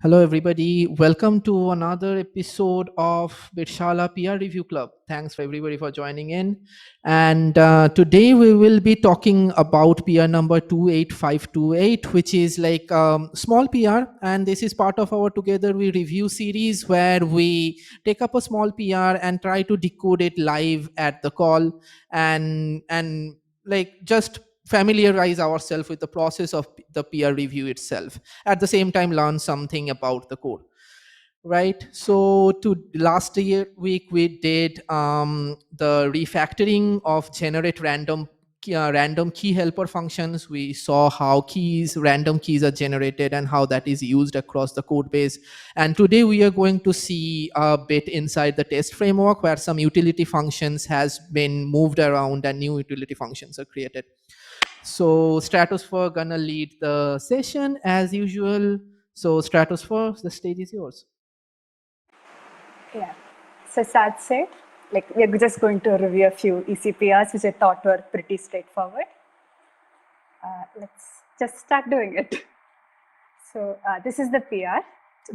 Hello, everybody. Welcome to another episode of Bitshala PR Review Club. Thanks for everybody for joining in. And today we will be talking about PR number 28528, which is like small PR. And this is part of our Together We Review series where we take up a small PR and try to decode it live at the call and like just familiarize ourselves with the process of the peer review itself, at the same time learn something about the code, right? So to last week we did the refactoring of generate random key helper functions. We saw how random keys are generated and how that is used across the code base. And today we are going to see a bit inside the test framework where some utility functions has been moved around and new utility functions are created. So Stratosphere gonna lead the session as usual. So Stratosphere, the stage is yours. Yeah. So as Sad said, like we're just going to review a few ECPRs which I thought were pretty straightforward. Let's just start doing it. So this is the PR.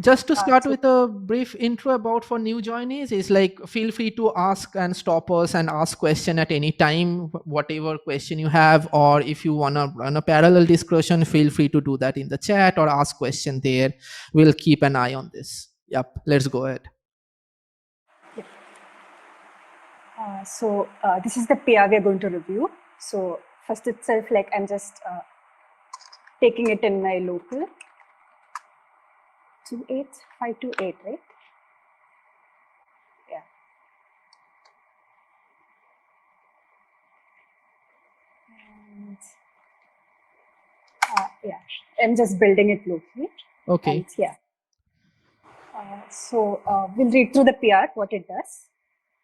Just to start with a brief intro about for new joinees is like feel free to ask and stop us and ask question at any time, whatever question you have, or if you want to run a parallel discussion, feel free to do that in the chat or ask question there. We'll keep an eye on this. Yep, let's go ahead. So this is the PR we're going to review. So first itself, like I'm just taking it in my local 28528, right? Yeah. And yeah, I'm just building it locally. Okay. And yeah. So we'll read through the PR, what it does.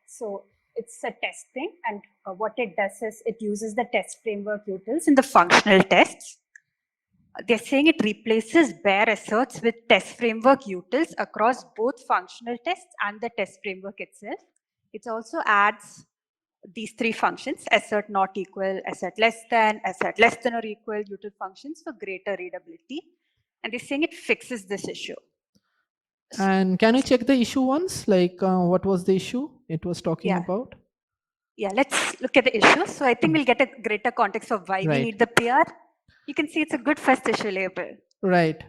So it's a testing, and what it does is it uses the test framework utils in the functional tests. They're saying it replaces bare asserts with test framework utils across both functional tests and the test framework itself. It also adds these three functions: assert not equal, assert less than or equal util functions for greater readability. And they're saying it fixes this issue. And can you check the issue once? Like what was the issue it was talking about? Yeah, let's look at the issue. So I think we'll get a greater context of why we need the PR. You can see it's a good first issue label. Right.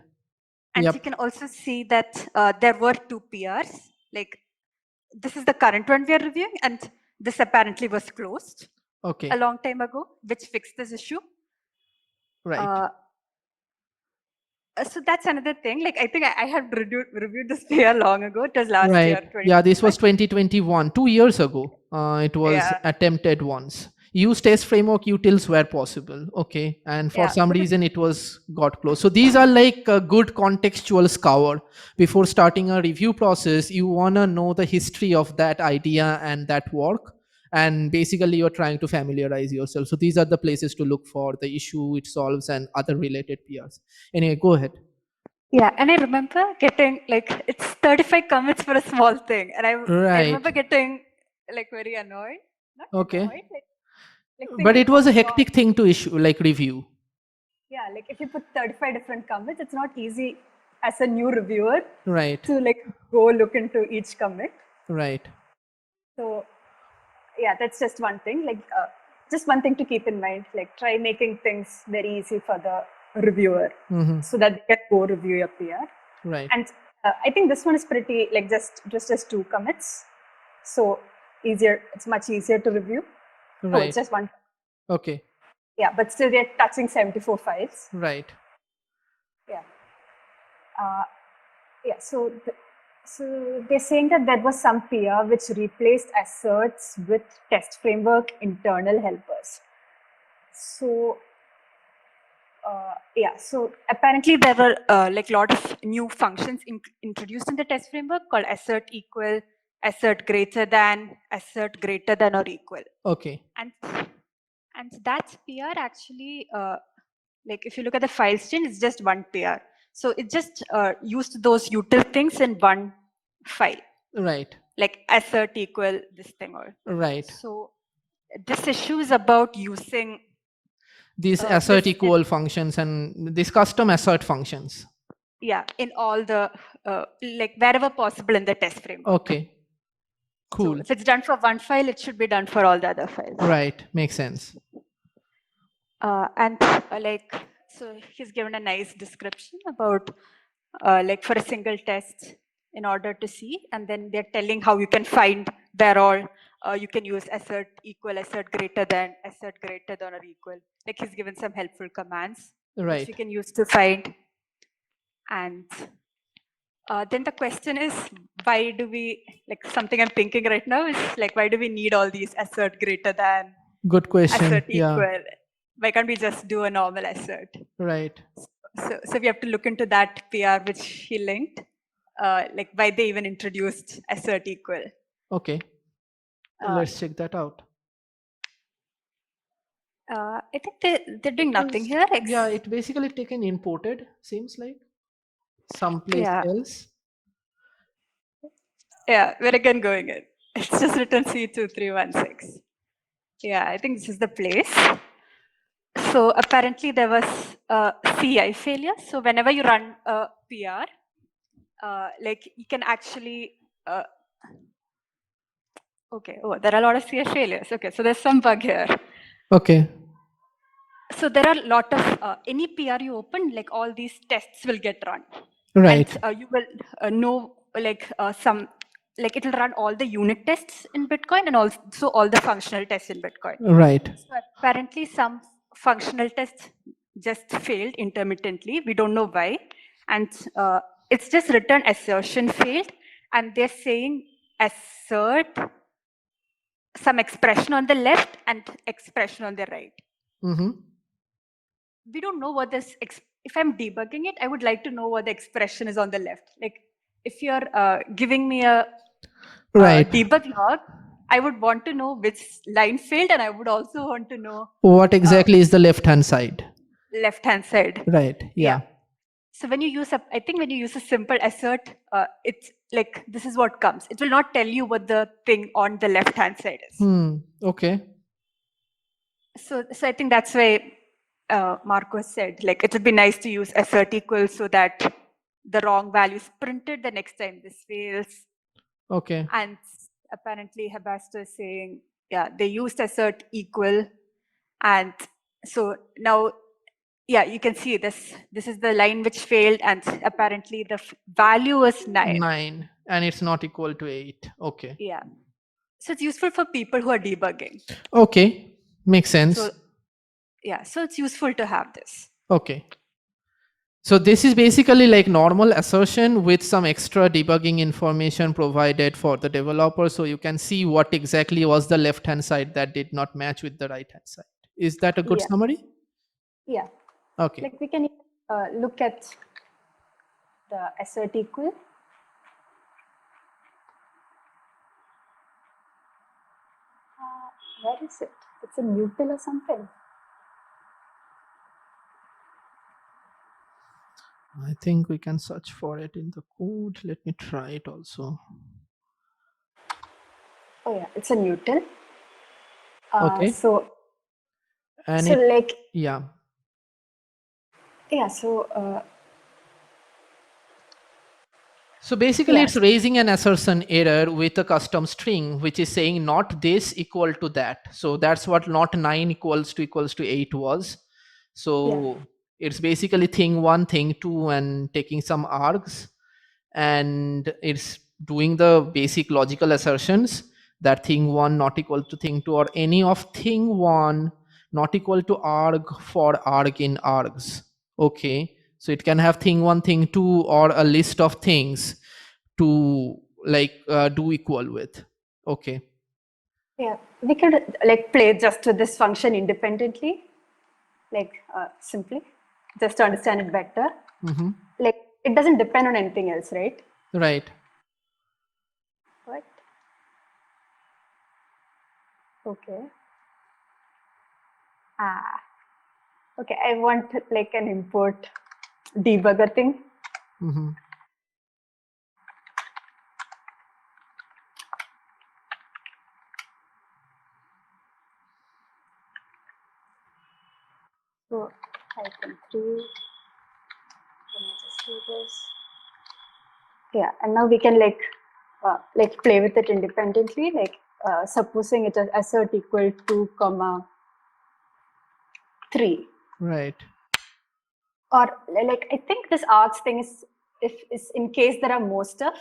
And you can also see that there were two PRs. Like this is the current one we are reviewing, and this apparently was closed a long time ago, which fixed this issue. Right. So that's another thing. Like I think I had reviewed this PR long ago. It was last year. Yeah, this was 2021, 2 years ago. It was attempted once. Use test framework utils where possible. Okay. And for some reason it was got closed. So these are like a good contextual scour. Before starting a review process, you want to know the history of that idea and that work. And basically you're trying to familiarize yourself. So these are the places to look for the issue it solves and other related PRs. Anyway, go ahead. Yeah, and I remember getting like it's 35 commits for a small thing, and I remember getting like very annoyed. Not annoyed, like but it was a hectic thing to issue, like review. Yeah, like if you put 35 different commits, it's not easy as a new reviewer, right, to like go look into each commit. Right. So yeah, that's just one thing. Like just one thing to keep in mind. Like try making things very easy for the reviewer, so that they can go review your PR. Right. And I think this one is pretty like just two commits, so easier. It's much easier to review. Right. Oh, it's just one. Okay. Yeah, but still they're touching 74 files. Right. Yeah. Yeah. So they're saying that there was some PR which replaced asserts with test framework internal helpers. So yeah, so apparently there were like a lot of new functions introduced in the test framework called assert equal, assert greater than or equal. Okay. And that PR actually, like if you look at the file chain, it's just one PR. So it just used those util things in one file. Right. Like assert equal this thing or. Right. So this issue is about using these assert equal functions and these custom assert functions. Yeah, in all the, like wherever possible in the test framework. Okay. So Cool. if it's done for one file, it should be done for all the other files. Right. Makes sense. And like, so he's given a nice description about like for a single test in order to see, and then they're telling how you can find where all you can use assert equal, assert greater than or equal. Like he's given some helpful commands which you Right. can use to find. And then the question is, why do we, like something I'm thinking right now is like, why do we need all these assert greater than, Good question. assert Yeah. equal? Why can't we just do a normal assert? Right. So we have to look into that PR which he linked, like why they even introduced assert equal. Okay. Let's check that out. I think they're doing nothing here. Yeah, it basically taken imported, seems like someplace Yeah. else. Yeah, we're again going in. It's just written C2316. Yeah, I think this is the place. So apparently there was a CI failure. So whenever you run a PR, like you can actually, okay, oh, there are a lot of CI failures. Okay, so there's some bug here. Okay. So there are a lot of, any PR you open, like all these tests will get run. Right. And you will know like like it will run all the unit tests in Bitcoin and also all the functional tests in Bitcoin. Right. So apparently some functional tests just failed intermittently. We don't know why. And it's just written assertion failed. And they're saying assert some expression on the left and expression on the right. Mm-hmm. We don't know what this, if I'm debugging it, I would like to know what the expression is on the left. Like if you're giving me a Right. debug log, I would want to know which line failed, and I would also want to know What exactly is the left-hand side? left-hand side. Right. Yeah. So when you use I think when you use a simple assert, it's like this is what comes. It will not tell you what the thing on the left-hand side is. Okay. So I think that's why Marco said, like, it would be nice to use assert equal so that the wrong value is printed the next time this fails. Okay. And apparently Habasto is saying, yeah, they used assert equal. And so now, yeah, you can see this. This is the line which failed, and apparently the value is 9. 9, and it's not equal to 8. Okay. Yeah. So it's useful for people who are debugging. Okay. Makes sense. So yeah, so it's useful to have this. Okay. So this is basically like normal assertion with some extra debugging information provided for the developer, so you can see what exactly was the left hand side that did not match with the right hand side. Is that a good summary? Yeah. Okay. Like we can look at the assert equal. Where is it? It's a util or something. I think we can search for it in the code. Let me try it also. Oh yeah, it's a util. Okay. So And like yeah. So basically it's raising an assertion error with a custom string, which is saying not this equal to that. So that's what not 9 equals to 8 was. So it's basically thing 1, thing 2, and taking some args, and it's doing the basic logical assertions that thing 1 not equal to thing 2, or any of thing 1 not equal to arg for arg in args. Okay. So it can have thing 1, thing 2, or a list of things to like do equal with. Okay. Yeah, we could like play just with this function independently, like simply, just to understand it better. Like it doesn't depend on anything else, right? Right. What? Okay. Okay, I want like an import debugger thing. So -3, then I just do this. Yeah, and now we can like play with it independently. Like supposing it as assert equal 2, 3. Right. Or like I think this args thing is in case there are more stuff.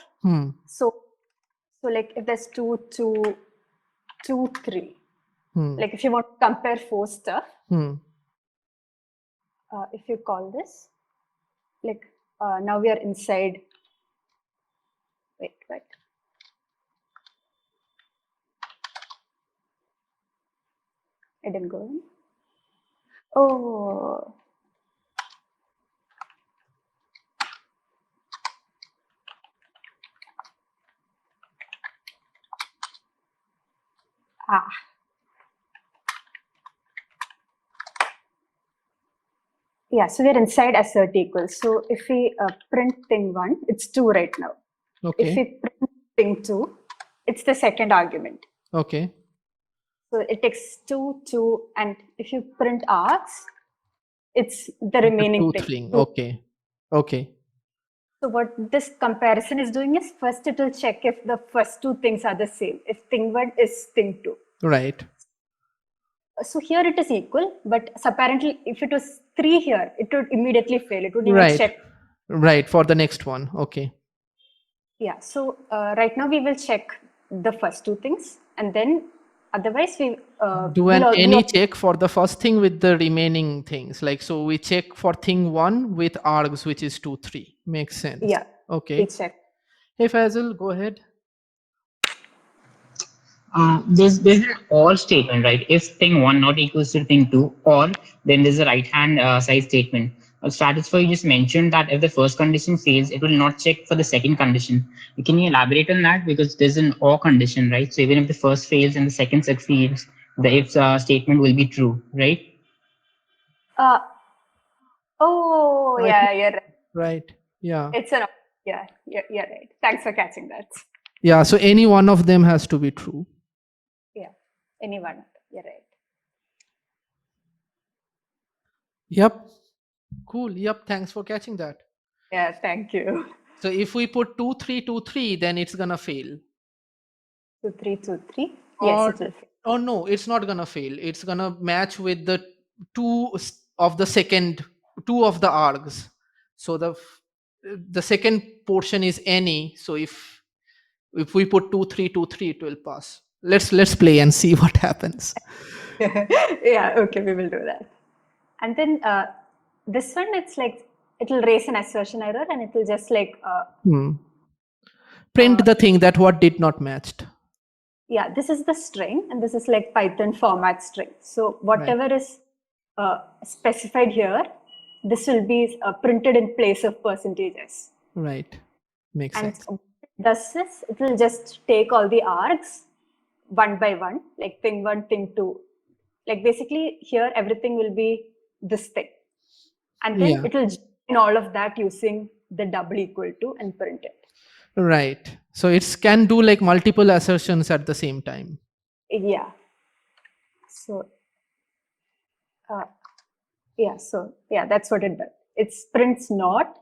So like if there's 2, 2, 2, 3. Like if you want to compare 4 stuff, if you call this, like now we are inside. Wait. I didn't go in. Oh. Yeah, so we're inside assert equals. So if we print thing 1, it's 2 right now. Okay. If we print thing 2, it's the second argument. Okay. So it takes 2, 2, and if you print args, it's the remaining thing. Okay. Okay. So what this comparison is doing is first it will check if the first 2 things are the same. If thing 1 is thing 2. Right. So here it is equal, but apparently if it was 3 here, it would immediately fail. It would even check. Right, for the next one. Okay. Yeah, so right now we will check the first 2 things, and then otherwise we do any check for the first thing with the remaining things. Like, so we check for thing 1 with args, which is 2, 3. Makes sense. Yeah. Okay. We check. Hey Faisal, go ahead. There's an or statement, right? If thing 1 not equals to thing 2, or then there's a right hand side statement. Satisfy, you just mentioned that if the first condition fails, it will not check for the second condition. Can you elaborate on that? Because there's an or condition, right? So even if the first fails and the second succeeds, the if statement will be true, right? Oh, yeah, you're right. Right. Yeah. It's an yeah, you're right. Thanks for catching that. Yeah. So any one of them has to be true. Yeah, any one. You're right. Yep. Cool. Yep. Thanks for catching that. Yeah, thank you. So if we put 2, 3, 2, 3, then it's gonna fail. 2, 3, 2, 3. Yes, it will fail. Oh no, it's not gonna fail. It's gonna match with the 2 of the second, 2 of the args. So the second portion is any. So if we put 2, 3, 2, 3, it will pass. Let's play and see what happens. Yeah, okay, we will do that. And then this one, it's like it will raise an assertion error, and it will just like print the thing that what did not matched. Yeah, this is the string, and this is like Python format string. So whatever is specified here, this will be printed in place of percentages. Right. Makes sense. And does this, it will just take all the args one by one, like thing 1, thing 2. Like basically here, everything will be this thing. And then it will join all of that using the double equal to and print it. Right. So it can do like multiple assertions at the same time. Yeah. So, that's what it does. It prints not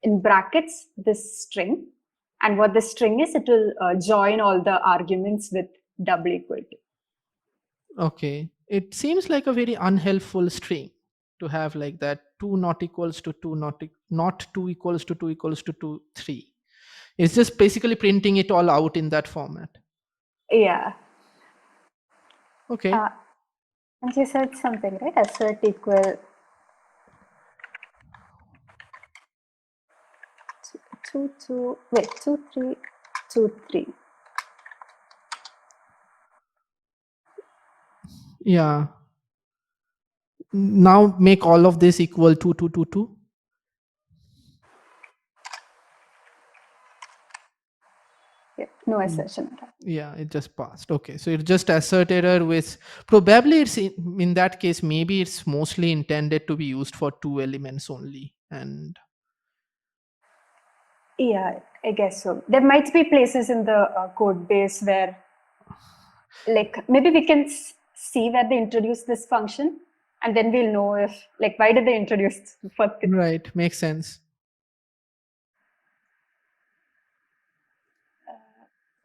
in brackets this string, and what the string is, it will join all the arguments with double equal to. Okay. It seems like a very unhelpful string to have like that 2 not equals to 2 not 2 equals to 2 equals to 2 3. It's just basically printing it all out in that format. Yeah. Okay. And you said something, right? Assert equal 2, 2, 3, 2, 3. Yeah. Now make all of this equal to 2, 2, 2. Yeah, no assertion error. Yeah, it just passed. Okay, so it just assert error with probably it's in that case maybe it's mostly intended to be used for 2 elements only. And yeah, I guess so. There might be places in the code base where, like, maybe we can see where they introduce this function, and then we'll know if, like, why did they introduce for right, makes sense.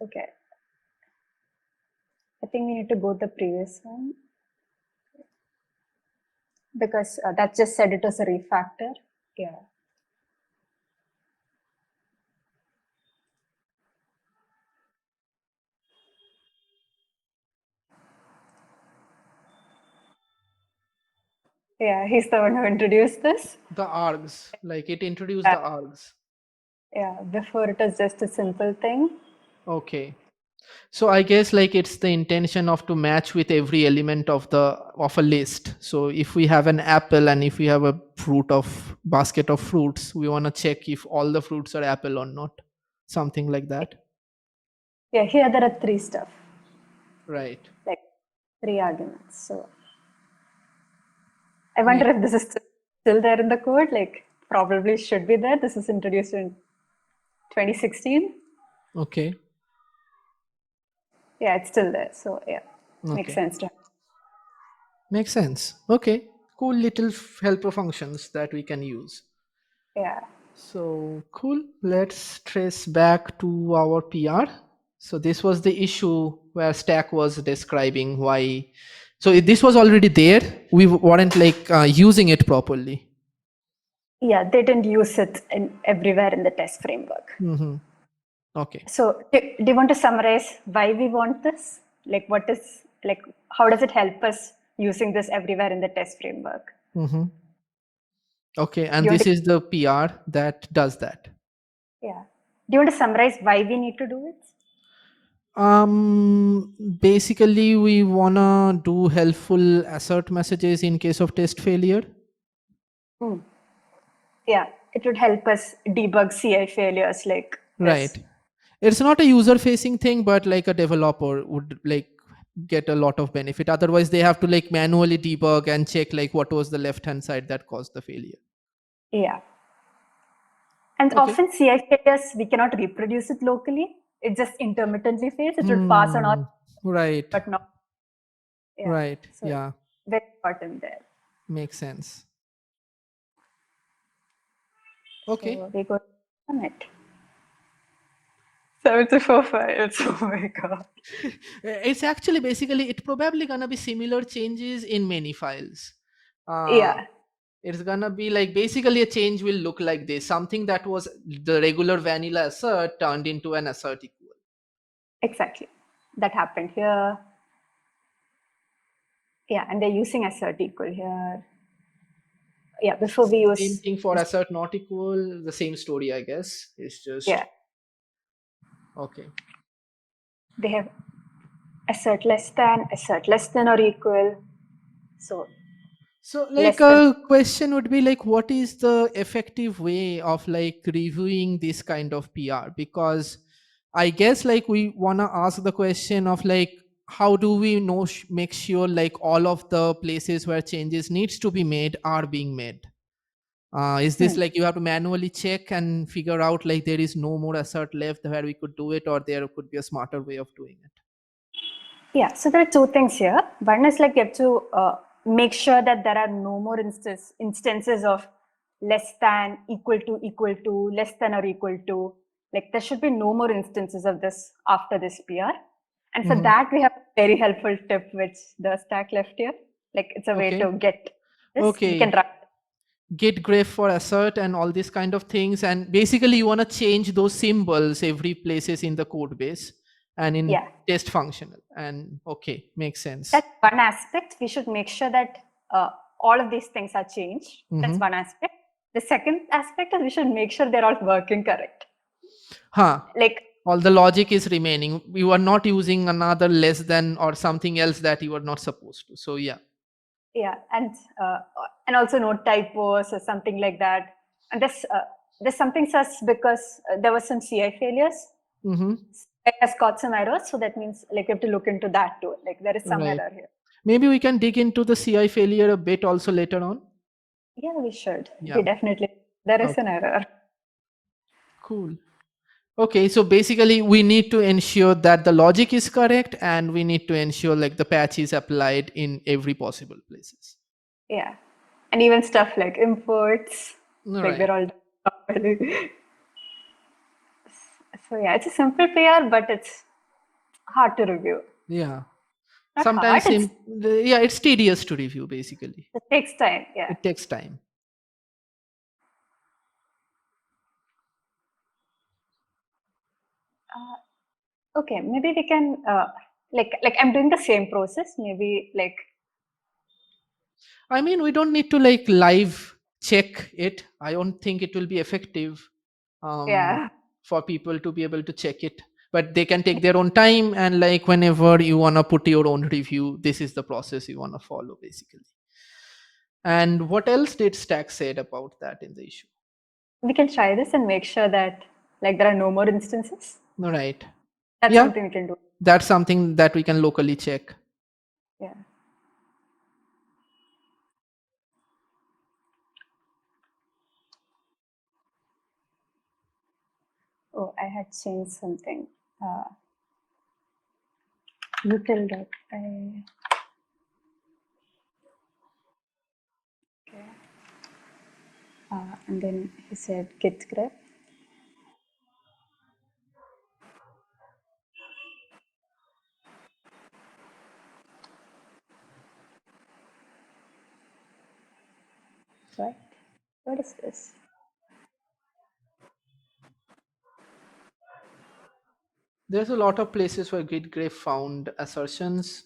Okay. I think we need to go to the previous one because that just said it was a refactor. Yeah. Yeah, he's the one who introduced this. The args, like it introduced Yeah. the args. Yeah, before it was just a simple thing. Okay. So I guess like it's the intention of to match with every element of a list. So if we have an apple and if we have a fruit of basket of fruits, we want to check if all the fruits are apple or not. Something like that. Yeah, here there are three stuff, Right. like three arguments. So I wonder if this is still there in the code. Like probably should be there. This is introduced in 2016. Okay. Yeah, it's still there. So yeah, makes Okay. sense to. Makes sense. Okay. Cool little helper functions that we can use. Yeah. So cool. Let's trace back to our PR. So this was the issue where Stack was describing why. So this was already there. We weren't like using it properly. Yeah, they didn't use it everywhere in the test framework. Mm-hmm. Okay. So do you want to summarize why we want this? Like how does it help us using this everywhere in the test framework? Mm-hmm. Okay. And Do you want this to, is the PR that does that. yeah. Do you want to summarize why we need to do it? Basically we wanna do helpful assert messages in case of test failure. Yeah, it would help us debug CI failures like Right. this. It's not a user facing thing, but like a developer would like get a lot of benefit. Otherwise they have to like manually debug and check like what was the left hand side that caused the failure. Yeah. And Okay. often CI failures, we cannot reproduce it locally. It just intermittently fails. It would pass on all, Right. but not. Yeah. Right. So Yeah. very important there. Makes sense. Okay. So we go to commit. 7245. Oh my god. It's actually basically it probably gonna be similar changes in many files. Yeah, It's gonna be like basically a change will look like this. Something that was the regular vanilla assert turned into an assert equal. exactly. That happened here. Yeah, and they're using assert equal here. Yeah, before we Same use. thing for assert not equal, the same story, I guess. It's just Yeah, okay. they have assert less than or equal. So So less like than. a question would be like what is the effective way of like reviewing this kind of PR? Because I guess like we wanna ask the question of like how do we know make sure like all of the places where changes needs to be made are being made? Is this like you have to manually check and figure out like there is no more assert left where we could do it, or there could be a smarter way of doing it? Yeah, so there are two things here. One is like you have to make sure that there are no more instances of less than, equal to, less than or equal to. Like there should be no more instances of this after this PR. And for that, we have a very helpful tip which the stack left here. Like it's a way Okay. to get this. We can Okay. run. Git grep for assert and all these kind of things, and basically you want to change those symbols every places in the code base and in Yeah, test functional. And okay, makes sense. that's one aspect. We should make sure that all of these things are changed. That's one aspect. The second aspect is we should make sure they're all working correct. Like All the logic is remaining, you are not using another less than or something else that you are not supposed to. So yeah. Yeah, and also no typos or something like that. And there's something sus because there was some CI failures. It has got some errors, so that means like you have to look into that too. Like there is some Right. error here. Maybe we can dig into the CI failure a bit also later on. Yeah, we should. Yeah. We definitely. There is Okay. an error. Cool. Okay, so basically we need to ensure that the logic is correct and we need to ensure like the patch is applied in every possible places. Yeah, and even stuff like imports, like they're all done properly. So yeah, it's a simple PR, but it's hard to review. Yeah. Not hard, Sometimes, yeah, it's tedious to review basically. it takes time. Yeah. It takes time. Okay, maybe we can like I'm doing the same process. Maybe like I mean, we don't need to like live check it. I don't think it will be effective um, yeah. for people to be able to check it. But they can take their own time, and like whenever you wanna put your own review, this is the process you wanna follow basically. And what else did Stack said about that in the issue? We can try this and make sure that like there are no more instances. All right. That's Yeah, something we can do. that's something that we can locally check. Yeah. Oh, I had changed something. Util.I. Okay. And then he said git grep. What? What is this? There's a lot of places where Git grep found assertions.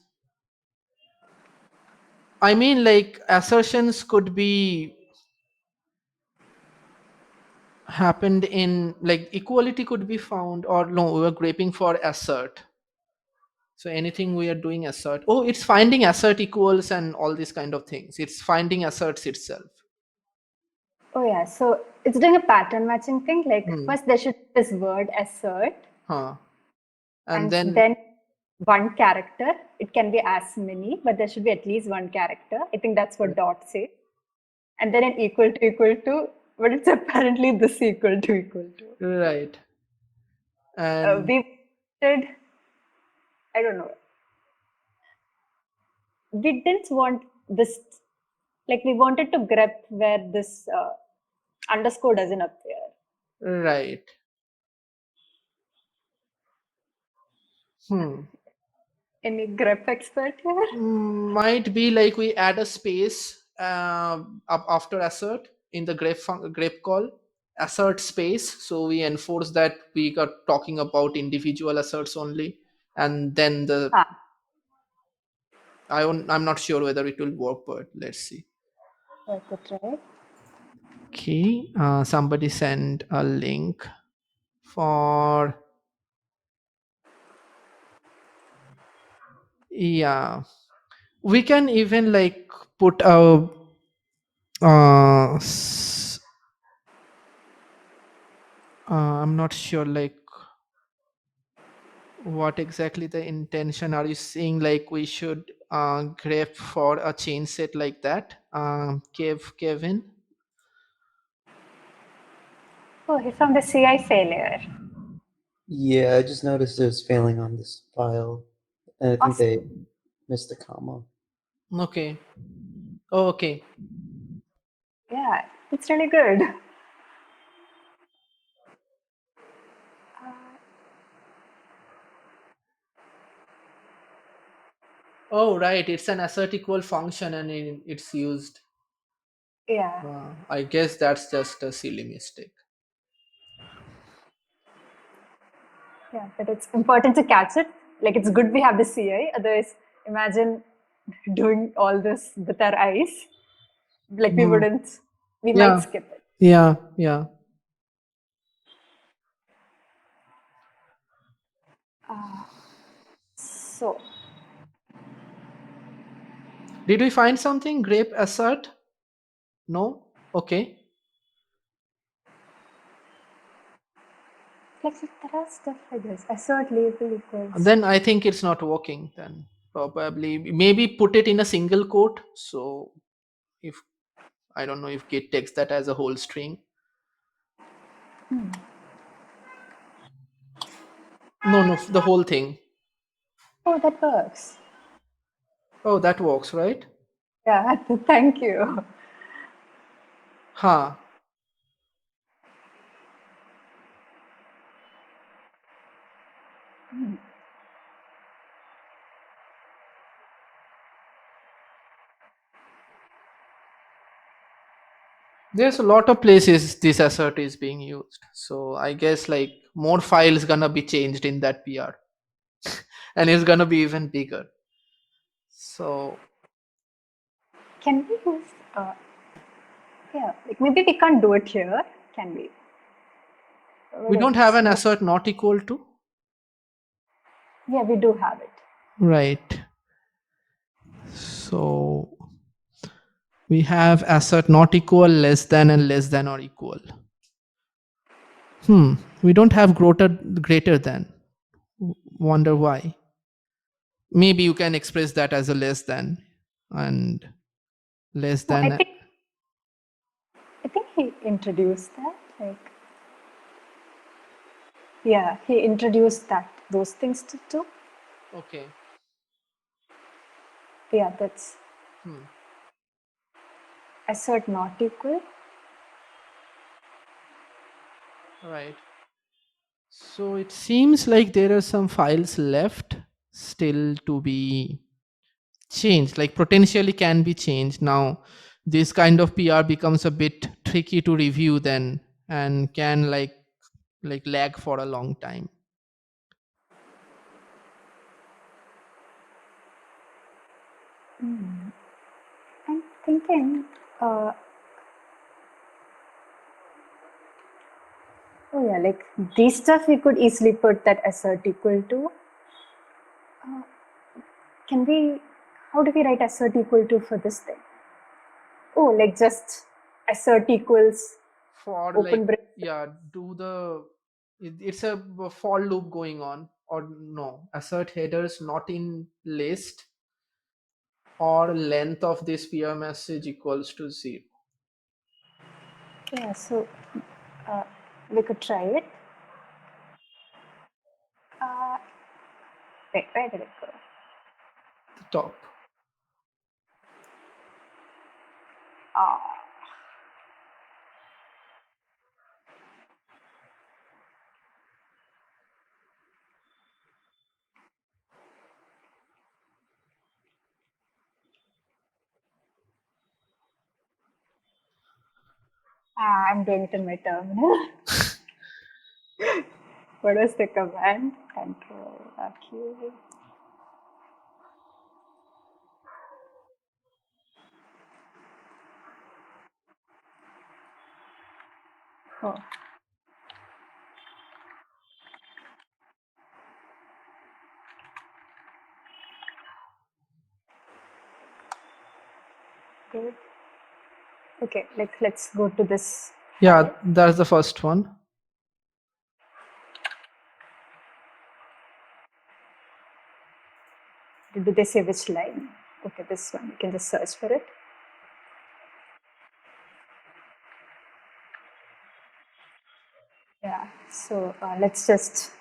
I mean, like assertions could be happened in like equality could be found, or no, we were graping for assert. So anything we are doing assert. Oh, it's finding assert equals and all these kind of things. It's finding asserts itself. Oh yeah, so it's doing a pattern matching thing. Like Hmm. first there should be this word assert, Huh. And and then then one character. It can be as many, but there should be at least one character. I think that's what dot say. And then an equal to, but it's apparently this equal to equal to. right. And We did, I don't know. We didn't want this, like we wanted to grep where this underscore doesn't appear. right. Hmm. Any grep expert here? Might be like we add a space up after assert in the grep call, assert space, so we enforce that we are talking about individual asserts only, and then the Ah, I'm not sure whether it will work, but let's see. that's it, right? Okay, somebody sent a link for, yeah, we can even like put a I'm not sure like what exactly the intention. Are you saying like we should grep for a chain set like that, Kevin? Oh, he found the CI failure. Yeah, I just noticed it was failing on this file, and I think they Awesome. missed a comma. Okay. Oh, okay. Yeah, it's really good. Oh, right, it's an assert equal function and it's used. Yeah, I guess that's just a silly mistake. yeah, but it's important to catch it. Like it's good we have the CI. Otherwise, imagine doing all this with our eyes. Like we Hmm. wouldn't, we might Yeah, skip it. yeah, yeah. So, Did we find something? Grape assert? No? Okay. like there are stuff like this. Assert label And equals. then I think it's not working then. Probably maybe put it in a single quote. So if I don't know if Git takes that as a whole string. No, no, the whole thing. Oh, that works. Oh, that works, right? Yeah, thank you. Huh. There's a lot of places this assert is being used. So I guess like more files gonna be changed in that PR, and it's gonna be even bigger. So Can we use, yeah, like maybe we can't do it here, can we? we What don't have else? an assert not equal to. Yeah, we do have it. Right. So we have assert not equal, less than, and less than or equal. We don't have greater than. Wonder why. Maybe you can express that as a less than and less No, I than. think I think he introduced that. Like, yeah, he introduced those things too. Okay. Yeah, that's Hmm. assert not equal. Right. So it seems like there are some files left still to be changed, like potentially can be changed. Now, this kind of PR becomes a bit tricky to review then and can like lag for a long time. I'm thinking, oh yeah, like these stuff we could easily put that assert equal to. Can we? How do we write assert equal to for this thing? Oh, like just assert equals For open like, bracket. yeah, do the it's a for loop going on, or no, assert headers not in list, or length of this PR message equals to 0. Yeah, so we could try it. Wait, where did it go? The top. Ah, I'm doing it in my terminal. What was the command? Control Q. Oh, good. Okay, let's go to this Yeah, file. that's the first one. Did they say which line? Okay, this one. You can just search for it. Yeah. So let's just.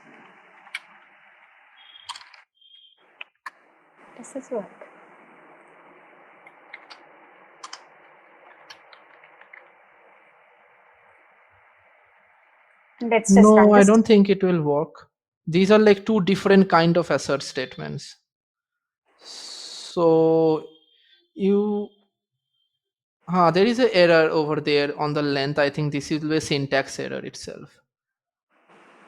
Does this work? Let's just run No, I this. don't think it will work. These are like two different kind of assert statements. So you there is an error over there on the length. I think this is a syntax error itself.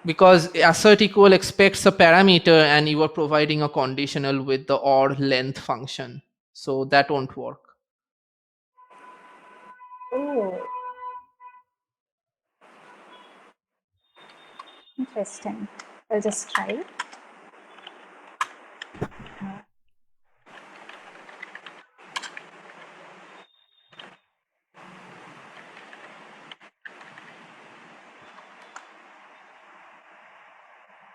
Because assert equal expects a parameter and you are providing a conditional with the or length function. So that won't work. Oh, interesting. I'll just try it.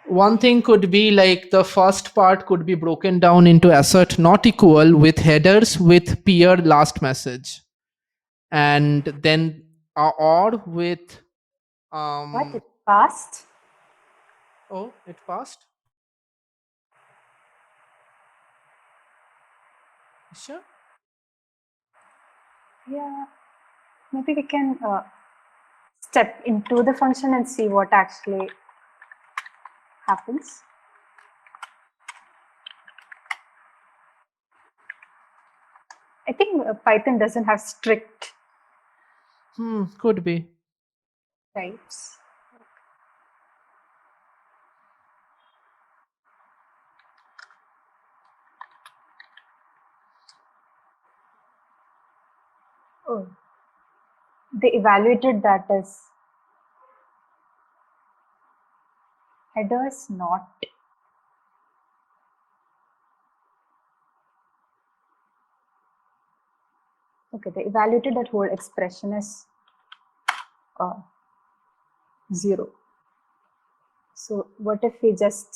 One thing could be like the first part could be broken down into assert not equal with headers with peer last message, and then or with What? It passed? oh, it passed. Sure. Yeah. Maybe we can step into the function and see what actually happens. I think Python doesn't have strict Could be. Types. Oh, they evaluated that as headers not. Okay, they evaluated that whole expression as 0. So what if we just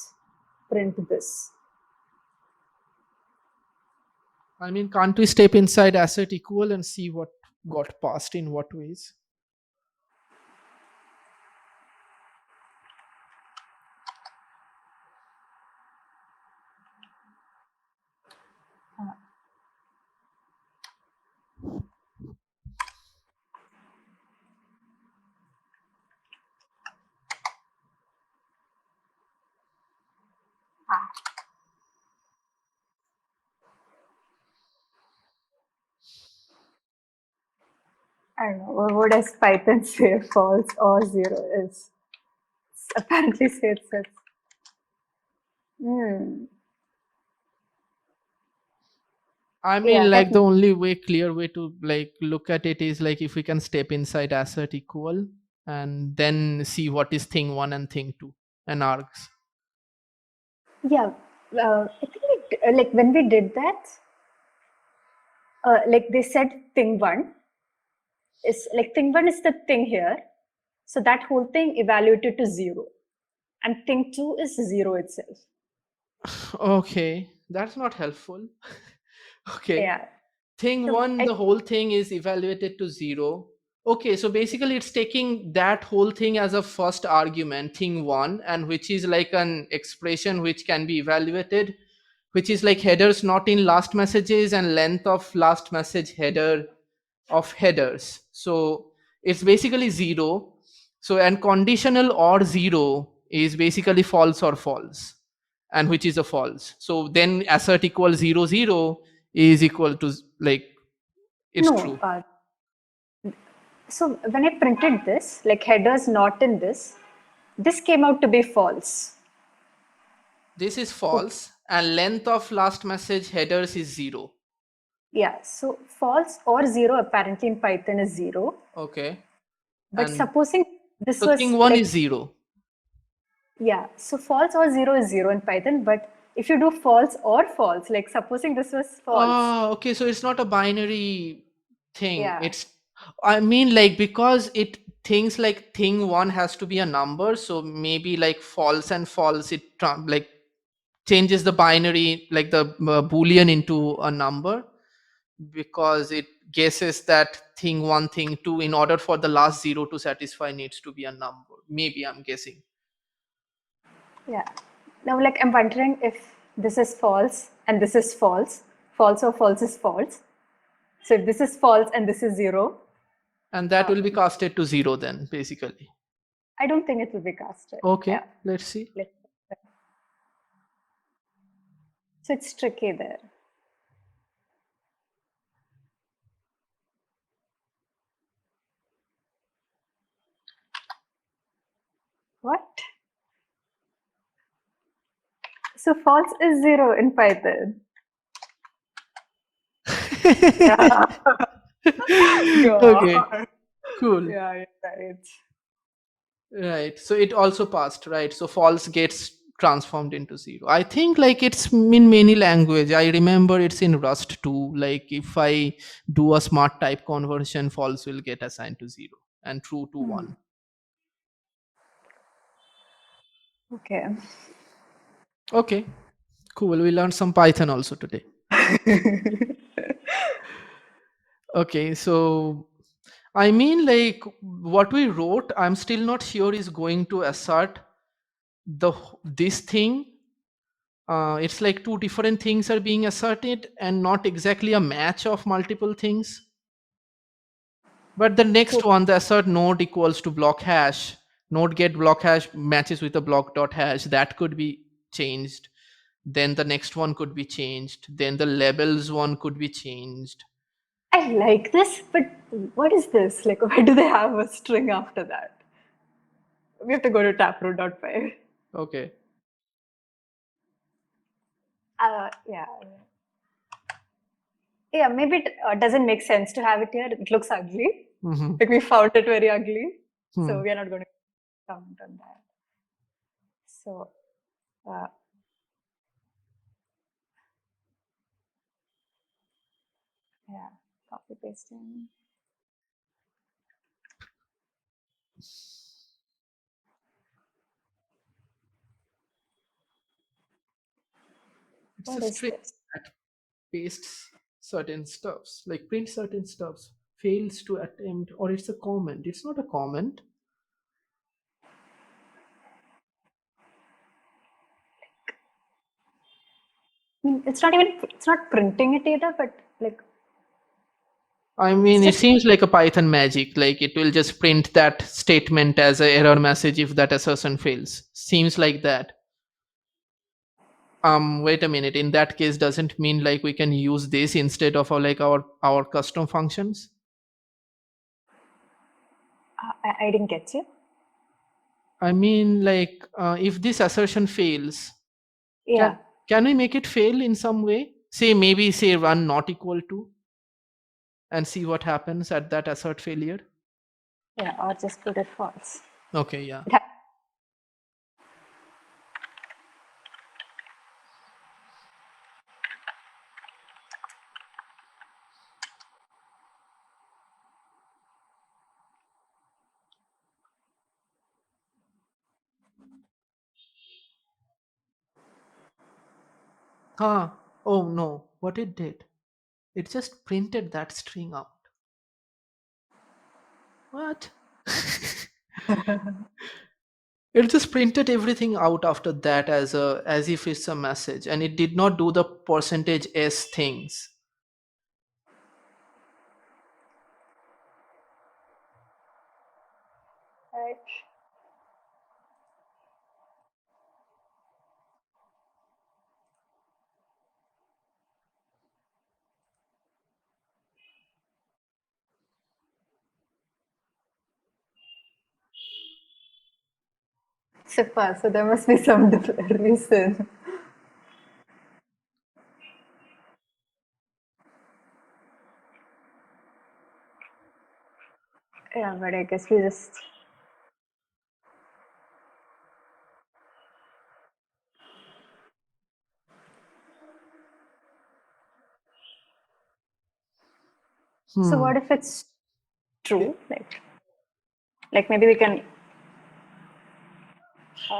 print this? I mean, can't we step inside asset equal and see what got passed in what ways? I don't know. What does Python say false or 0 is? Apparently say it says. I mean, Yeah, like that the only way, clear way to like look at it is like if we can step inside assert equal and then see what is thing one and thing two and args. yeah. I think like when we did that, like they said thing one is like thing one is the thing here. So that whole thing evaluated to 0. And thing two is 0 itself. Okay, that's not helpful. Okay. Yeah. Thing So one, the whole thing is evaluated to 0. Okay, so basically it's taking that whole thing as a first argument, thing one, and which is like an expression which can be evaluated, which is like headers not in last messages and length of last message header of headers. So it's basically 0. So and conditional or 0 is basically false or false, and which is a false. So then assert equal 0 0 is equal to like it's no. true. So when I printed this, like headers not in this came out to be false. This is Okay. false, and length of last message headers is 0. Yeah. So false or 0 apparently in Python is 0. Okay. But And supposing this so was thing one like, is 0. yeah, so false or 0 is 0 in Python. But if you do false or false, like supposing this was false, Oh, okay. So it's not a binary thing. yeah, It's, I mean, like, because it things like thing one has to be a number. So maybe like false and false, it like changes the binary, like the Boolean into a number because it guesses that thing one, thing two, in order for the last 0 to satisfy needs to be a number. Maybe I'm guessing. yeah. Now, like, I'm wondering if this is false and this is false, false or false is false. So if this is false and this is 0, And that will be casted to 0 then, basically. I don't think it will be casted. Okay, Yeah. let's see. So it's tricky there. What? So false is 0 in Python. Yeah. Okay, cool. Yeah, right. Right. So it also passed, right? So false gets transformed into 0. I think like it's in many language. I remember it's in Rust too. Like if I do a smart type conversion, false will get assigned to 0 and true to 1. Okay. Okay, cool. We learned some Python also today. Okay, so I mean, like what we wrote, I'm still not sure is going to assert this thing. It's like two different things are being asserted and not exactly a match of multiple things. But the next one, the assert node equals to block hash, node get block hash matches with a block dot hash, that could be changed. Then the next one could be changed. Then the labels one could be changed. I like this, but what is this? Like, why do they have a string after that? We have to go to taproot.py. Okay. Yeah. Yeah, maybe it doesn't make sense to have it here. It looks ugly. Mm-hmm. Like we found it very ugly. So Hmm. we are not going to comment on that. So, yeah, copy pasting. It's What a is string this? that pastes certain stuffs, like print certain stuffs, fails to attempt, or it's a comment. It's not a comment. I mean, it's not printing it either, but like, I mean, it's it just, seems like a Python magic. Like it will just print that statement as an error message if that assertion fails. Seems like that. Wait a minute. In that case, doesn't mean like we can use this instead of like our custom functions. I didn't get you. I mean, like if this assertion fails, Yeah. can we make it fail in some way? Say run not equal to, and see what happens at that assert failure. Yeah, or just put it false. Okay, yeah. It Oh no, what it did? It just printed that string out. What? It just printed everything out after that as if it's a message, and it did not do the percentage s things. right. Super. So there must be some reason. Yeah, but I guess we just. So what if it's true? Like maybe we can.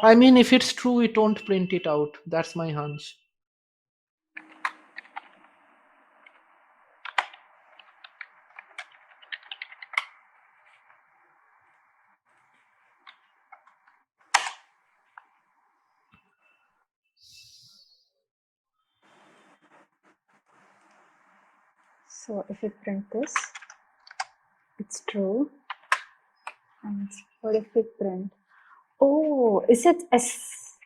I mean, if it's true, it won't print it out. That's my hunch. So if we print this, it's true. And what if we print? Oh, is it is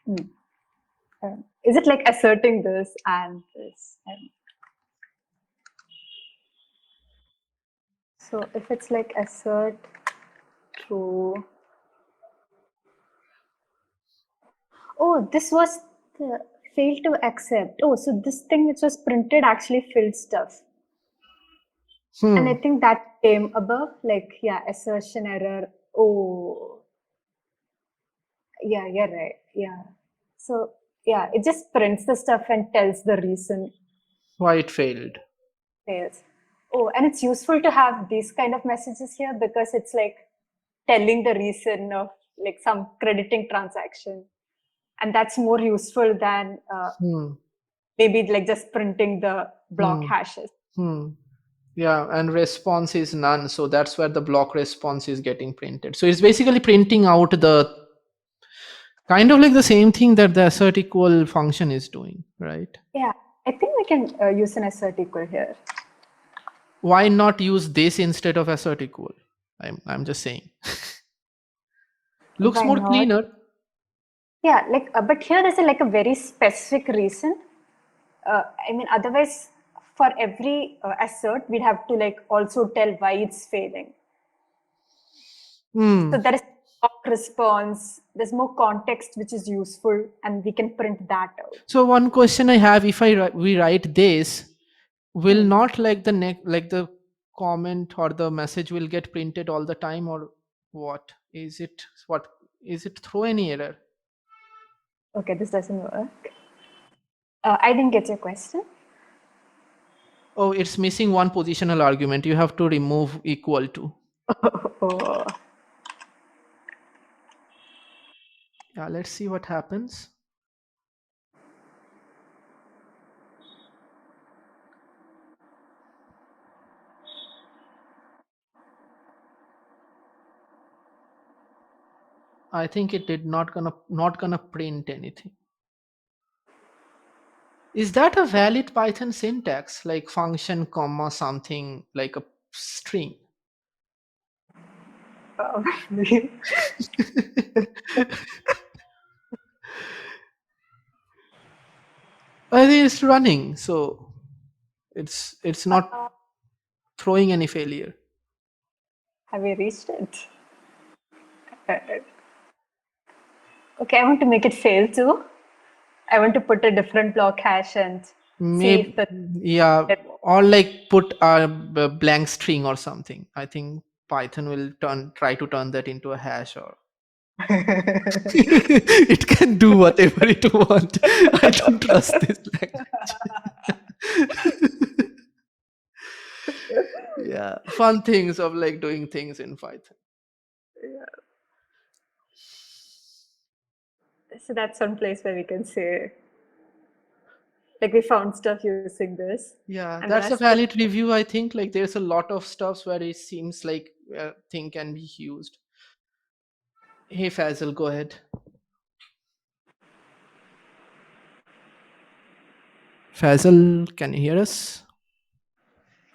it like asserting this and this? So if it's like assert true. Oh, this was the fail to accept. Oh, so this thing which was printed actually filled stuff. And I think that came above, like, yeah, assertion error. Oh, yeah, you're right. Yeah. So, yeah, it just prints the stuff and tells the reason Why it failed? fails. Oh, and it's useful to have these kind of messages here because it's like telling the reason of like some crediting transaction. And that's more useful than maybe like just printing the block hashes. Yeah, and response is none, so that's where the block response is getting printed. So it's basically printing out the kind of like the same thing that the assert equal function is doing, right? Yeah, I think we can use an assert equal here. Why not use this instead of assert equal? I'm just saying. Looks Why more not? cleaner. Yeah, like, but here there's like a very specific reason. I mean, otherwise, for every assert, we'd have to like also tell why it's failing. So there is response, there's more context which is useful, and we can print that out. So one question I have: if we write this, will not like the comment or the message will get printed all the time, or what is it? What is it? Throw any error? Okay, this doesn't work. I didn't get your question. Oh, it's missing one positional argument. You have to remove equal to. Oh. Yeah, let's see what happens. I think it did not gonna print anything. Is that a valid Python syntax, like function comma something like a string? I think it's running, so it's not throwing any failure. Have we reached it? Okay, I want to make it fail too. I want to put a different block hash and see if Maybe, yeah, or like put a blank string or something. I think Python will try to turn that into a hash, or it can do whatever it wants. I don't trust this language. Yeah, fun things of like doing things in Python. So that's one place where we can say, like, we found stuff using this. Yeah, And that's a rest valid review. I think like there's a lot of stuffs where it seems like thing can be used. Hey Faisal, go ahead. Faisal, can you hear us?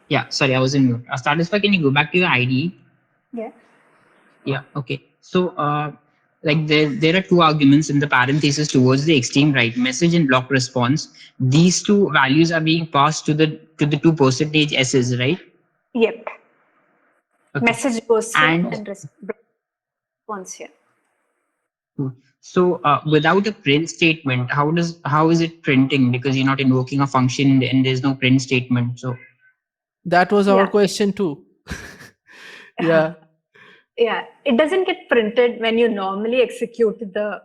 Yeah, sorry, I was in mute. Satisfy, can you go back to your IDE? Yeah. Yeah, okay. So, like there are two arguments in the parenthesis towards the extreme right, message and block response. These two values are being passed to the two percentage s's, right? Yep. Okay. Message goes here And and response here. so, without a print statement, how is it printing? Because you're not invoking a function and there's no print statement. So That was our Yeah. question too. Yeah. Yeah, it doesn't get printed when you normally execute the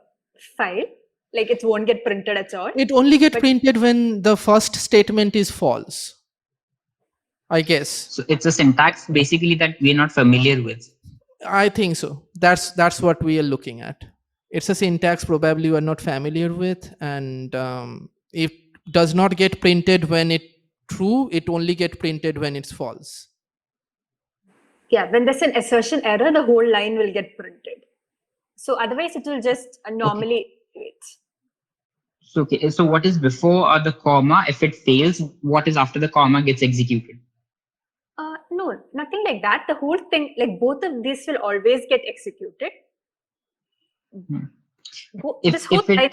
file. Like, it won't get printed at all. It only get But- printed when the first statement is false, I guess. so it's a syntax basically that we're not familiar with. I think so. That's what we are looking at. It's a syntax probably you are not familiar with, and it does not get printed when it true. It only get printed when it's false. Yeah, when there's an assertion error, the whole line will get printed. So otherwise, it will just normally wait. So, okay, so what is before the comma? If it fails, what is after the comma gets executed? No, nothing like that. The whole thing, like both of these will always get executed. This whole line,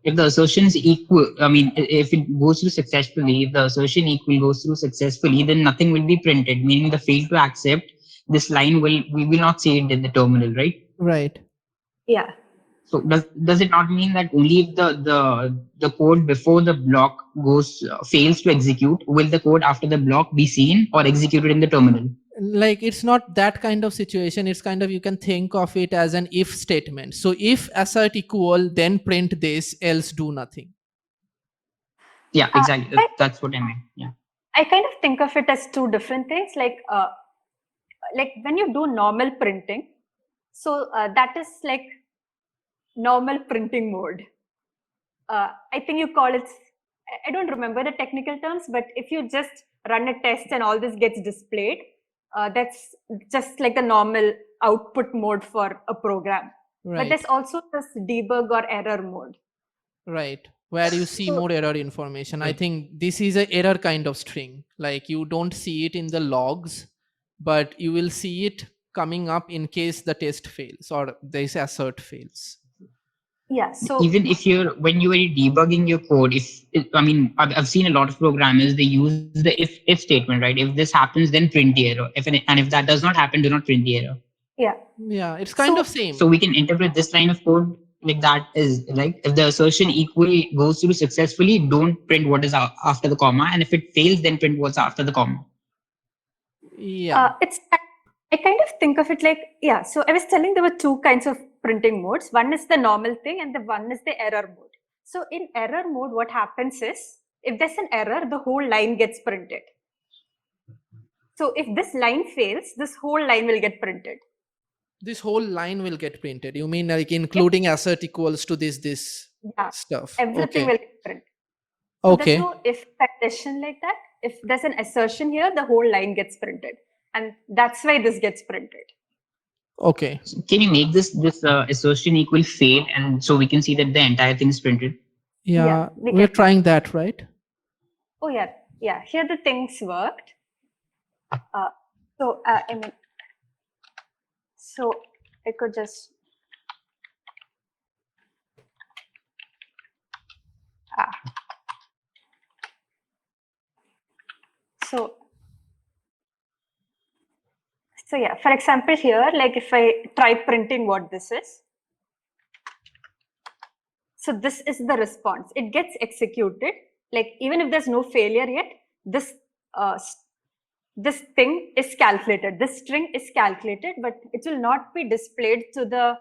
If the assertion is equal, I mean, if it goes through successfully, if the assertion equal goes through successfully, then nothing will be printed. Meaning the fail to accept this line we will not see it in the terminal, right? Right. yeah. So does it not mean that only if the code before the block goes fails to execute, will the code after the block be seen or executed in the terminal? Like it's not that kind of situation. It's kind of, you can think of it as an if statement. So if assert equal, then print this, else do nothing. Yeah, exactly. That's what I meant. Yeah. I kind of think of it as two different things. Like when you do normal printing, so that is like normal printing mode. I think you call it, I don't remember the technical terms, but if you just run a test and all this gets displayed, that's just like the normal output mode for a program. But Right. there's also this debug or error mode. Right, where you see So- more error information. I Right. think this is a error kind of string. Like you don't see it in the logs, but you will see it coming up in case the test fails or this assert fails. Yeah. So Even if when you are debugging your code, I've seen a lot of programmers, they use the if statement, right? If this happens, then print the error. And if that does not happen, do not print the error. yeah. Yeah, it's kind of So same. So we can interpret this line of code like that is like, if the assertion equal goes through successfully, don't print what is after the comma, and if it fails, then print what's after the comma. Yeah. it's I kind of think of it like, yeah. So I was telling there were two kinds of printing modes. One is the normal thing, and the one is the error mode. So in error mode, what happens is if there's an error, the whole line gets printed. So if this line fails, this whole line will get printed. This whole line will get printed. You mean like including assert equals to this Yeah, stuff? everything Okay. will get printed. So there's Okay. no if condition like that. If there's an assertion here, the whole line gets printed, and that's why this gets printed. Okay. So can you make this assertion equal fail, and so we can see that the entire thing is printed? Yeah, we we're can. trying that, right? Oh yeah, yeah. Here the things worked. So I mean, so I could just so yeah. For example, here, like if I try printing what this is, so this is the response. It gets executed. Like even if there's no failure yet, this this thing is calculated. This string is calculated, but it will not be displayed to the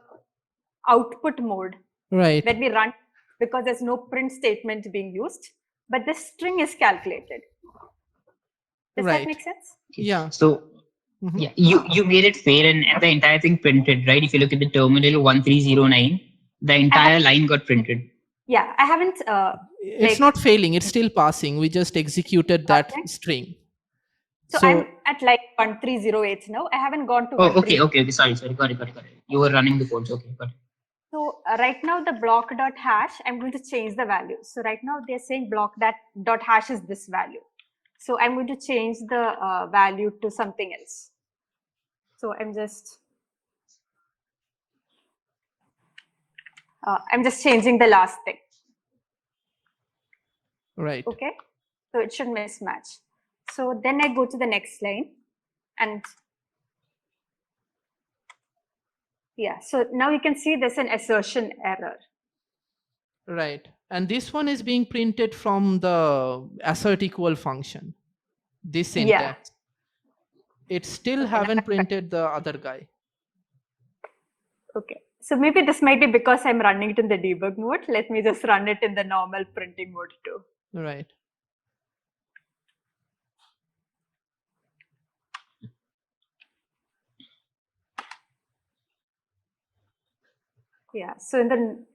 output mode Right. when we run, because there's no print statement being used, but this string is calculated. Does Right. that make sense? Yeah. So Mhm. yeah, you made it fail, and the entire thing printed, right? If you look at the terminal 1309, the entire line got printed. Yeah, I haven't It's like not failing, it's still passing. We just executed that passing. string. So I'm at like 1308 now. I haven't gone to Oh, 13. okay. Sorry. Got it. You were running the codes. Okay, got it. So right now the block dot hash, I'm going to change the value. So right now they're saying block that dot hash is this value. So I'm going to change the value to something else. So I'm just changing the last thing. Right. Okay, so it should mismatch. So then I go to the next line, and yeah, so now you can see there's an assertion error. Right. And this one is being printed from the assert equal function. This syntax. It still haven't printed the other guy. Okay, so maybe this might be because I'm running it in the debug mode. Let me just run it in the normal printing mode too. Right. Yeah, so in the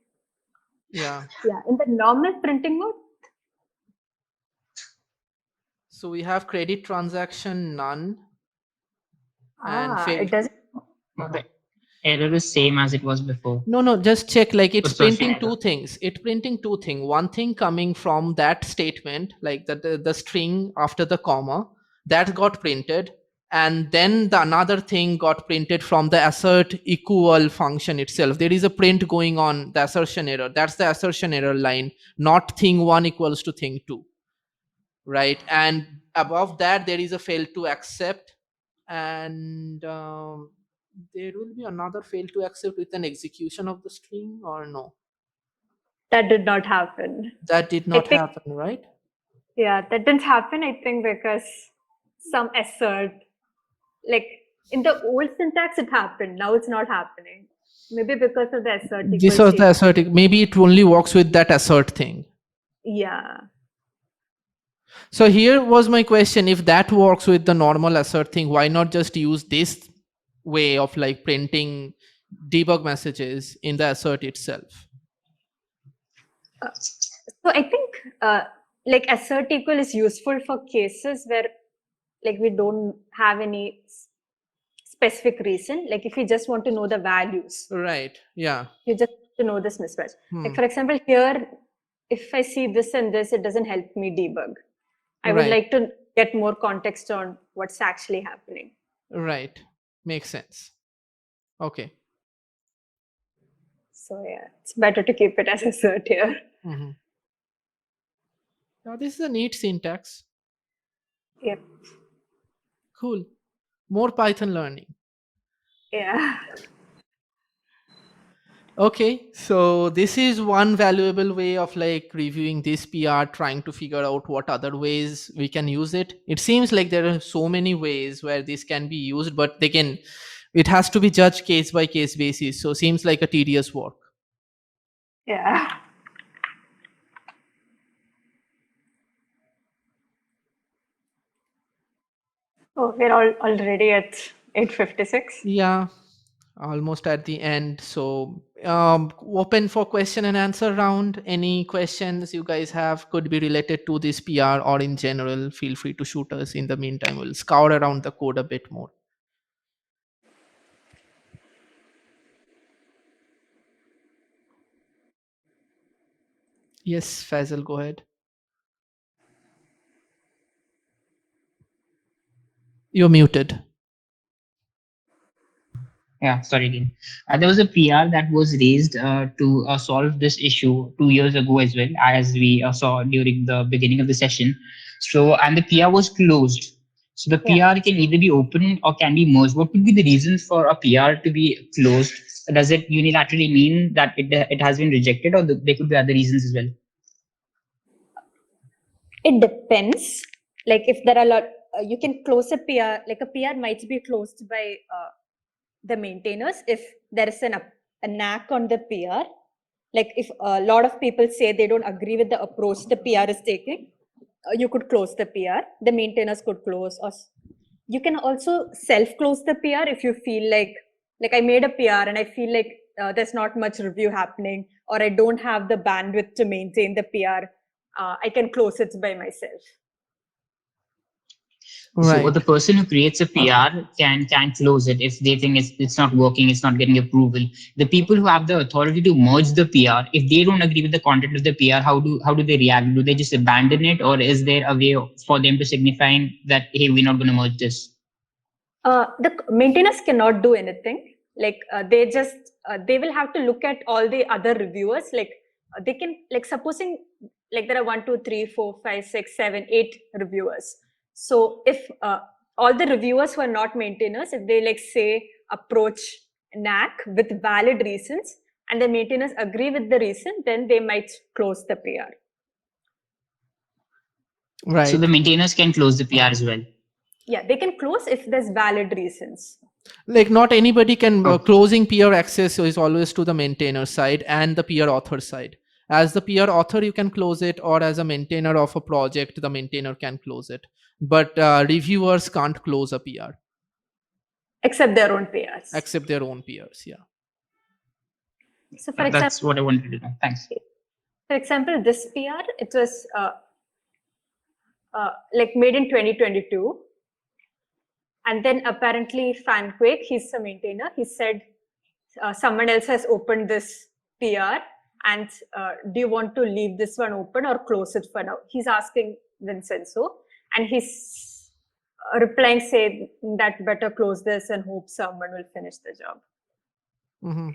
Yeah. in the normal printing mode. So we have credit transaction none and fail. It doesn't. The error is same as it was before. No, just check, like it's Assertion printing error. two things. It's printing two things. One thing coming from that statement, like the string after the comma, that got printed. And then the another thing got printed from the assert equal function itself. There is a print going on, the assertion error. That's the assertion error line, not thing one equals to thing two. Right. And above that, there is a fail to accept. And there will be another fail to accept with an execution of the string, or no? That did not happen. That did I not think, happen, right? yeah, that didn't happen. I think because some assert, like in the old syntax, it happened. Now it's not happening. Maybe because of the assert This equal was the statement. assert. Maybe it only works with that assert thing. Yeah. So here was my question: if that works with the normal assert thing, why not just use this way of like printing debug messages in the assert itself? So I think like assert equal is useful for cases where like we don't have any specific reason. Like if you just want to know the values, Right. Yeah. you just want to know this mismatch. Like Hmm. for example, here, if I see this and this, it doesn't help me debug. I would Right. like to get more context on what's actually happening. Right. Makes sense. Okay. So yeah, it's better to keep it as a cert here. Mm-hmm. Now, this is a neat syntax. Yep. Cool. More Python learning. Yeah. Okay, so this is one valuable way of like reviewing this PR, trying to figure out what other ways we can use it. It seems like there are so many ways where this can be used, but they can, it has to be judged case by case basis. So seems like a tedious work. Yeah. Oh, we're all already at 8:56. Yeah, almost at the end. So open for question and answer round. Any questions you guys have could be related to this PR or in general. Feel free to shoot us. In the meantime, we'll scour around the code a bit more. Yes, Faisal, go ahead. You're muted. Yeah, sorry, Dean. There was a PR that was raised to solve this issue 2 years ago as well, as we saw during the beginning of the session. So, and the PR was closed. So the Yeah. PR can either be open or can be merged. What would be the reasons for a PR to be closed? Does it unilaterally mean that it has been rejected, or there could be other reasons as well? It depends. Like if there are a lot, you can close a PR. Like a PR might be closed by the maintainers if there is a knack on the PR. Like if a lot of people say they don't agree with the approach the PR is taking, you could close the PR. The maintainers could close, or you can also self-close the PR if you feel like I made a PR and I feel like there's not much review happening, or I don't have the bandwidth to maintain the PR. I can close it by myself. So Right. the person who creates a PR can close it if they think it's not working, it's not getting approval. The people who have the authority to merge the PR, if they don't agree with the content of the PR, how do they react? Do they just abandon it, or is there a way for them to signify that hey, we're not going to merge this? The maintainers cannot do anything. Like they will have to look at all the other reviewers. Like they can, like supposing like there are 1, 2, 3, 4, 5, 6, 7, 8 reviewers. So if all the reviewers who are not maintainers, if they like say approach NAC with valid reasons and the maintainers agree with the reason, then they might close the PR. Right. So the maintainers can close the PR as well. Yeah, they can close if there's valid reasons. Like not anybody can Okay. closing peer access is always to the maintainer side and the peer author side. As the peer author you can close it, or as a maintainer of a project the maintainer can close it, but reviewers can't close a PR Except their own PRs. except their own peers. Yeah. So for example, That's what I wanted to know. Thanks. for example, this PR, it was like made in 2022. And then apparently Fanquake, he's a maintainer, he said someone else has opened this PR and do you want to leave this one open or close it for now? He's asking Vincenzo, and he's replying saying that better close this and hope someone will finish the job. Mm-hmm.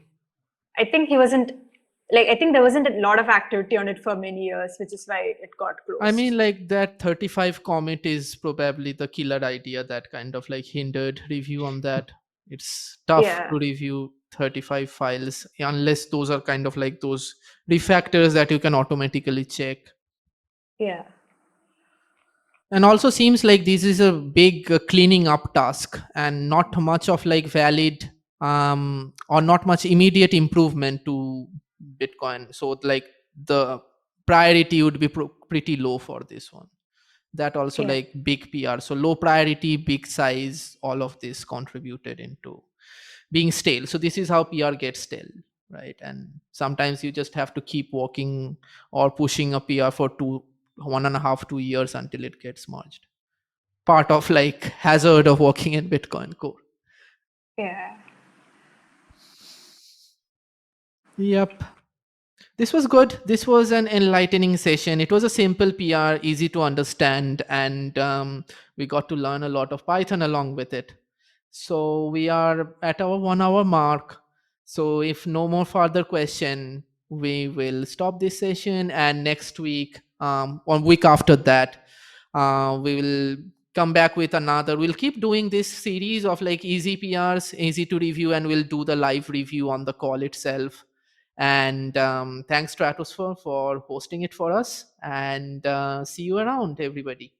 I think he wasn't like, I think there wasn't a lot of activity on it for many years, which is why it got closed. I mean, like that 35 commit is probably the killer idea that kind of like hindered review on that. It's tough Yeah. to review 35 files unless those are kind of like those refactors that you can automatically check. Yeah. And also seems like this is a big cleaning up task and not much of like valid or not much immediate improvement to Bitcoin. So like the priority would be pretty low for this one. That also Yeah. like big PR. So low priority, big size, all of this contributed into being stale. So this is how PR gets stale, right? And sometimes you just have to keep working or pushing a PR for 1.5 2 years until it gets merged. Part of like hazard of working in Bitcoin core. Yeah. Yep. This was good. This was an enlightening session. It was a simple PR, easy to understand, and we got to learn a lot of Python along with it. So we are at our 1 hour mark. So if no more further question, we will stop this session, and next week, one week after that, we will come back with another. We'll keep doing this series of like easy PRs, easy to review, and we'll do the live review on the call itself. And thanks Stratosphere for hosting it for us, and see you around, everybody.